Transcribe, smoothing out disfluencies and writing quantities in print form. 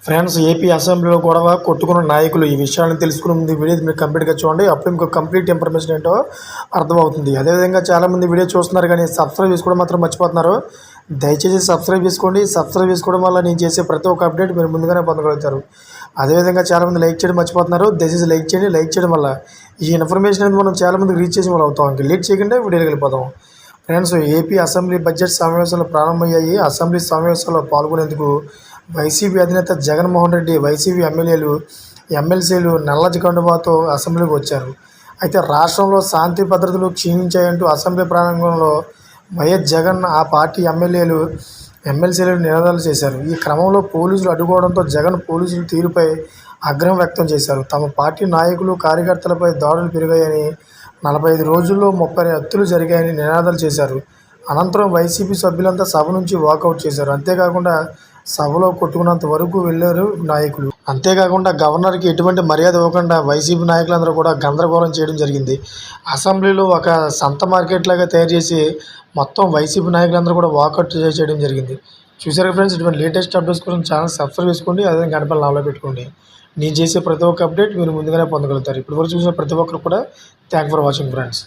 Friends, AP అసెంబ్లీలో గొడవ కొట్టుకున్న నాయకులు ఈ విషయాలను తెలుసుకునే ముందు వీడియో మీరు కంప్లీట్గా చూడండి. అప్పుడు మీకు కంప్లీట్ ఇన్ఫర్మేషన్ ఏంటో అర్థమవుతుంది. అదేవిధంగా చాలామంది వీడియో చూస్తున్నారు కానీ సబ్స్క్రైబ్ చేసుకోవడం మాత్రం మర్చిపోతున్నారు. దయచేసి సబ్స్క్రైబ్ చేసుకోండి. సబ్స్క్రైబ్ చేసుకోవడం వల్ల నేను చేసే ప్రతి ఒక్క అప్డేట్ మీరు ముందుగానే పొందగలుగుతారు. అదేవిధంగా చాలామంది లైక్ చేయడం మర్చిపోతున్నారు. దయచేసి లైక్ చేయండి. లైక్ చేయడం వల్ల ఈ ఇన్ఫర్మేషన్ అనేది మనం చాలామందికి రీచ్ చేసే వాళ్ళు అవుతాం. ఇంకా లేట్ చేయకుండా వీడియోకి వెళ్ళిపోతాం. ఫ్రెండ్స్, ఏపీ అసెంబ్లీ బడ్జెట్ సమావేశాలు ప్రారంభమయ్యాయి. అసెంబ్లీ సమావేశాల్లో పాల్గొనేందుకు వైసీపీ అధినేత జగన్మోహన్ రెడ్డి, వైసీపీ ఎమ్మెల్యేలు, ఎమ్మెల్సీలు నల్ల కండువాతో అసెంబ్లీకి వచ్చారు. అయితే రాష్ట్రంలో శాంతి భద్రతలు క్షీణించాయంటూ అసెంబ్లీ ప్రాంగణంలో వైఎస్ జగన్, ఆ పార్టీ ఎమ్మెల్యేలు, ఎమ్మెల్సీలు నినాదాలు చేశారు. ఈ క్రమంలో పోలీసులు అడ్డుకోవడంతో జగన్ పోలీసుల తీరుపై ఆగ్రహం వ్యక్తం చేశారు. తమ పార్టీ నాయకులు, కార్యకర్తలపై దాడులు పెరిగాయని, 45 రోజుల్లో 30 హత్యలు జరిగాయని నినాదాలు చేశారు. అనంతరం వైసీపీ సభ్యులంతా సభ నుంచి వాకౌట్ చేశారు. అంతేకాకుండా సభలో కొట్టుకున్నంత వరకు వెళ్లారు నాయకులు. అంతేకాకుండా గవర్నర్కి ఎటువంటి మర్యాద ఇవ్వకుండా వైసీపీ నాయకులందరూ కూడా గందరగోళం చేయడం జరిగింది. అసెంబ్లీలో ఒక సంత మార్కెట్ లాగా తయారు చేసి మొత్తం వైసీపీ నాయకులందరూ కూడా వాకౌట్ చేయడం జరిగింది. చూసారు ఫ్రెండ్స్, ఇటువంటి లేటెస్ట్ అప్డేట్స్ కోసం ఛానల్ సబ్స్క్రైబ్ చేసుకోండి. అదే గంటపై నాలో పెట్టుకోండి. నేను చేసే ప్రతి ఒక్క అప్డేట్ మీరు ముందుగానే పొందగలుగుతారు. ఇప్పటివరకు చూసిన ప్రతి ఒక్కరు కూడా థ్యాంక్ ఫర్ వాచింగ్ ఫ్రెండ్స్.